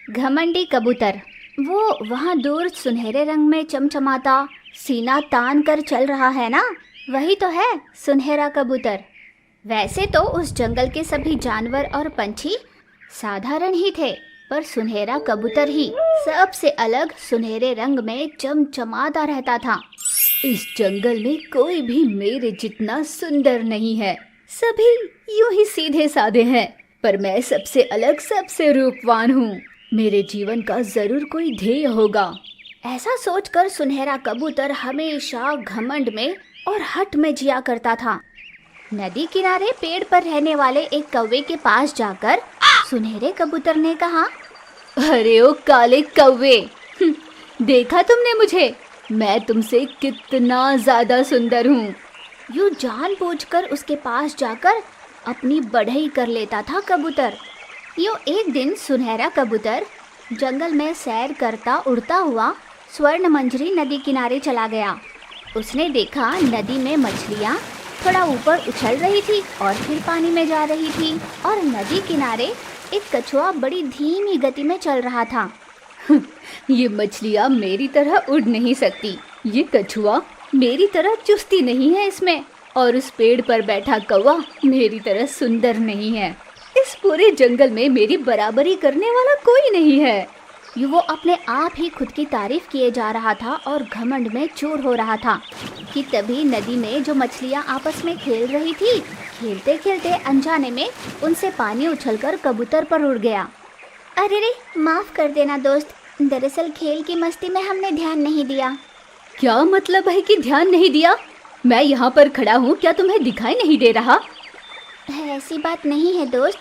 घमंडी कबूतर। वो वहाँ दूर सुनहरे रंग में चमचमाता सीना तान कर चल रहा है ना, वही तो है सुनहरा कबूतर। वैसे तो उस जंगल के सभी जानवर और पंछी साधारण ही थे, पर सुनहरा कबूतर ही सबसे अलग सुनहरे रंग में चमचमाता रहता था। इस जंगल में कोई भी मेरे जितना सुंदर नहीं है, सभी यूं ही सीधे साधे हैं, पर मैं सबसे अलग, सबसे रूपवान हूँ। मेरे जीवन का जरूर कोई ध्येय होगा। ऐसा सोचकर सुनहरा कबूतर हमेशा घमंड में और हठ में जिया करता था। नदी किनारे पेड़ पर रहने वाले एक कौवे के पास जाकर सुनहरे कबूतर ने कहा, अरे ओ काले कौवे, देखा तुमने मुझे? मैं तुमसे कितना ज्यादा सुंदर हूँ। यूं जानबूझकर उसके पास जाकर अपनी बढ़ई कर लेता था कबूतर। यूं एक दिन सुनहरा कबूतर जंगल में सैर करता उड़ता हुआ स्वर्ण मंजरी नदी किनारे चला गया। उसने देखा नदी में मछलियाँ थोड़ा ऊपर उछल रही थी और फिर पानी में जा रही थी, और नदी किनारे एक कछुआ बड़ी धीमी गति में चल रहा था। ये मछलियाँ मेरी तरह उड़ नहीं सकती, ये कछुआ मेरी तरह चुस्ती नहीं है इसमें, और उस पेड़ पर बैठा कौवा मेरी तरह सुंदर नहीं है। इस पूरे जंगल में मेरी बराबरी करने वाला कोई नहीं है। यूँ वो अपने आप ही खुद की तारीफ किए जा रहा था और घमंड में चूर हो रहा था कि तभी नदी में जो मछलियाँ आपस में खेल रही थी, खेलते खेलते अनजाने में उनसे पानी उछलकर कबूतर पर उड़ गया। अरे रे, माफ कर देना दोस्त, दरअसल खेल की मस्ती में हमने ध्यान नहीं दिया। क्या मतलब है कि ध्यान नहीं दिया? मैं यहाँ पर खड़ा हूँ, क्या तुम्हें दिखाई नहीं दे रहा? ऐसी बात नहीं है दोस्त,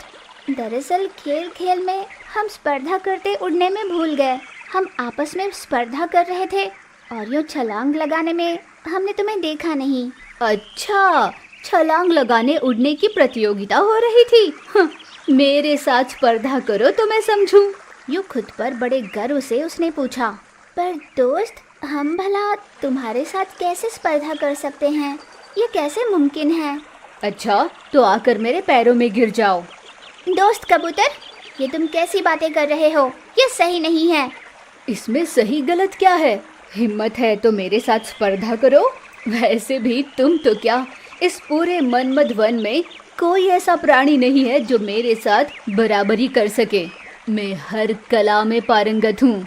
दरअसल खेल खेल में हम स्पर्धा करते उड़ने में भूल गए। हम आपस में स्पर्धा कर रहे थे और यूँ छलांग लगाने में हमने तुम्हें देखा नहीं। अच्छा, छलांग लगाने उड़ने की प्रतियोगिता हो रही थी। मेरे साथ स्पर्धा करो तो मैं समझूं। यूँ खुद पर बड़े गर्व से उसने पूछा। पर दोस्त, हम भला तुम्हारे साथ कैसे स्पर्धा कर सकते हैं? ये कैसे मुमकिन है? अच्छा, तो आकर मेरे पैरों में गिर जाओ। दोस्त कबूतर, ये तुम कैसी बातें कर रहे हो? ये सही नहीं है। इसमें सही गलत क्या है? हिम्मत है तो मेरे साथ स्पर्धा करो। वैसे भी तुम तो क्या, इस पूरे मनमद वन में कोई ऐसा प्राणी नहीं है जो मेरे साथ बराबरी कर सके। मैं हर कला में पारंगत हूँ।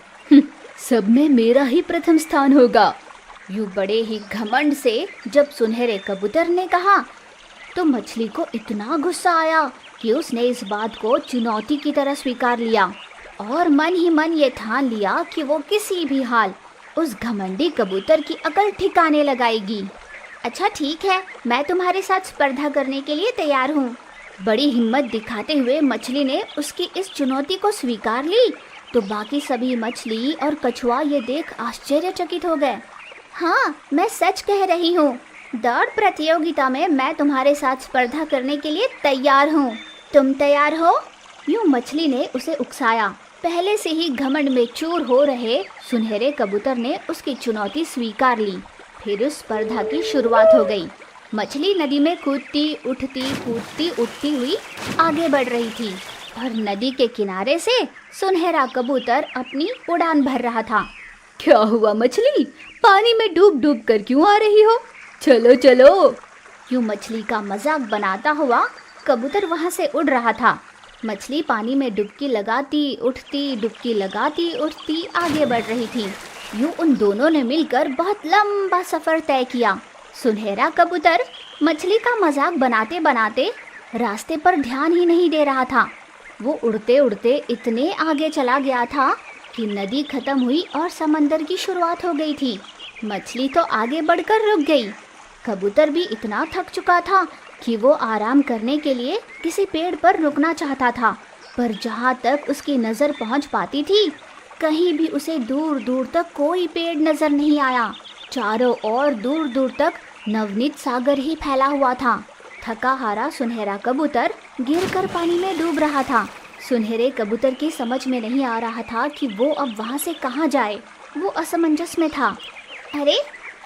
सब में मेरा ही प्रथम स्थान होगा। यूँ बड़े ही घमंड से जब सुनहरे कबूतर ने कहा तो मछली को इतना गुस्सा आया कि उसने इस बात को चुनौती की तरह स्वीकार लिया और मन ही मन ये ठान लिया कि वो किसी भी हाल उस घमंडी कबूतर की अकल ठिकाने लगाएगी। अच्छा ठीक है, मैं तुम्हारे साथ स्पर्धा करने के लिए तैयार हूँ। बड़ी हिम्मत दिखाते हुए मछली ने उसकी इस चुनौती को स्वीकार ली तो बाकी सभी मछली और कछुआ ये देख आश्चर्यचकित हो गए। हाँ, मैं सच कह रही हूँ, दौड़ प्रतियोगिता में मैं तुम्हारे साथ स्पर्धा करने के लिए तैयार हूँ। तुम तैयार हो? यूँ मछली ने उसे उकसाया। पहले से ही घमंड में चूर हो रहे सुनहरे कबूतर ने उसकी चुनौती स्वीकार ली। फिर उस स्पर्धा की शुरुआत हो गई। मछली नदी में कूदती उठती कूदती उठती हुई आगे बढ़ रही थी और नदी के किनारे से सुनहरा कबूतर अपनी उड़ान भर रहा था। क्या हुआ मछली, पानी में डूब डूब कर क्यों आ रही हो? चलो चलो। यूँ मछली का मजाक बनाता हुआ कबूतर वहाँ से उड़ रहा था। मछली पानी में डुबकी लगाती उठती डुबकी लगाती उठती आगे बढ़ रही थी। यूँ उन दोनों ने मिलकर बहुत लंबा सफ़र तय किया। सुनहरा कबूतर मछली का मजाक बनाते बनाते रास्ते पर ध्यान ही नहीं दे रहा था। वो उड़ते उड़ते इतने आगे चला गया था कि नदी खत्म हुई और समंदर की शुरुआत हो गई थी। मछली तो आगे बढ़कर रुक गई। कबूतर भी इतना थक चुका था कि वो आराम करने के लिए किसी पेड़ पर रुकना चाहता था, पर जहाँ तक उसकी नज़र पहुँच पाती थी कहीं भी उसे दूर दूर तक कोई पेड़ नज़र नहीं आया। चारों ओर दूर दूर तक नवनीत सागर ही फैला हुआ था। थका हारा सुनहरा कबूतर गिरकर पानी में डूब रहा था। सुनहरे कबूतर की समझ में नहीं आ रहा था कि वो अब वहाँ से कहाँ जाए। वो असमंजस में था। अरे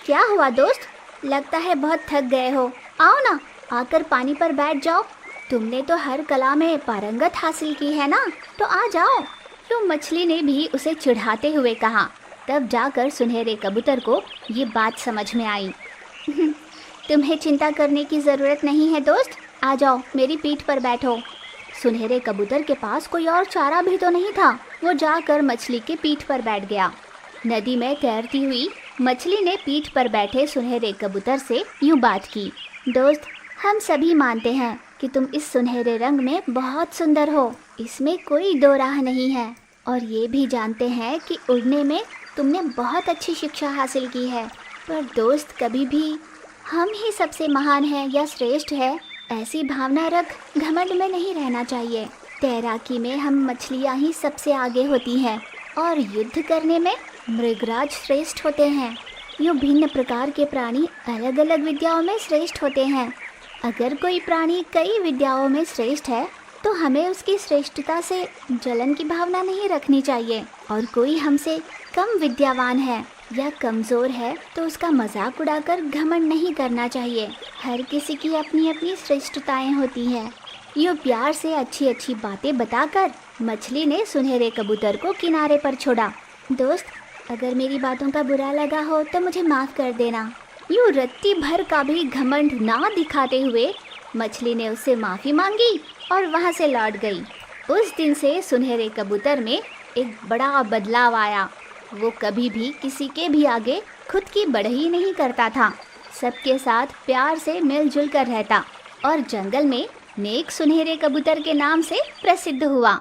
क्या हुआ दोस्त, लगता है बहुत थक गए हो। आओ ना, आकर पानी पर बैठ जाओ। तुमने तो हर कला में पारंगत हासिल की है ना, तो आ जाओ। तो मछली ने भी उसे चिढ़ाते हुए कहा। तब जाकर सुनहरे कबूतर को ये बात समझ में आई। तुम्हें चिंता करने की ज़रूरत नहीं है दोस्त, आ जाओ मेरी पीठ पर बैठो। सुनहरे कबूतर के पास कोई और चारा भी तो नहीं था। वो जाकर मछली के पीठ पर बैठ गया। नदी में तैरती हुई मछली ने पीठ पर बैठे सुनहरे कबूतर से यूं बात की। दोस्त, हम सभी मानते हैं कि तुम इस सुनहरे रंग में बहुत सुंदर हो, इसमें कोई दो राह नहीं है। और ये भी जानते हैं कि उड़ने में तुमने बहुत अच्छी शिक्षा हासिल की है। पर दोस्त, कभी भी हम ही सबसे महान हैं या श्रेष्ठ है ऐसी भावना रख घमंड में नहीं रहना चाहिए। तैराकी में हम मछलियाँ ही सबसे आगे होती हैं और युद्ध करने में मृगराज श्रेष्ठ होते हैं। यूँ भिन्न प्रकार के प्राणी अलग अलग विद्याओं में श्रेष्ठ होते हैं। अगर कोई प्राणी कई विद्याओं में श्रेष्ठ है तो हमें उसकी श्रेष्ठता से जलन की भावना नहीं रखनी चाहिए। और कोई हमसे कम विद्यावान है या कमज़ोर है तो उसका मजाक उड़ाकर घमंड नहीं करना चाहिए। हर किसी की अपनी अपनी श्रेष्ठताएं होती हैं। यूँ प्यार से अच्छी अच्छी बातें बताकर मछली ने सुनहरे कबूतर को किनारे पर छोड़ा। दोस्त, अगर मेरी बातों का बुरा लगा हो तो मुझे माफ़ कर देना। यूँ रत्ती भर का भी घमंड ना दिखाते हुए मछली ने उससे माफ़ी मांगी और वहाँ से लौट गई। उस दिन से सुनहरे कबूतर में एक बड़ा बदलाव आया। वो कभी भी किसी के भी आगे खुद की बढ़ई नहीं करता था। सबके साथ प्यार से मिलजुल कर रहता और जंगल में नेक सुनहरे कबूतर के नाम से प्रसिद्ध हुआ।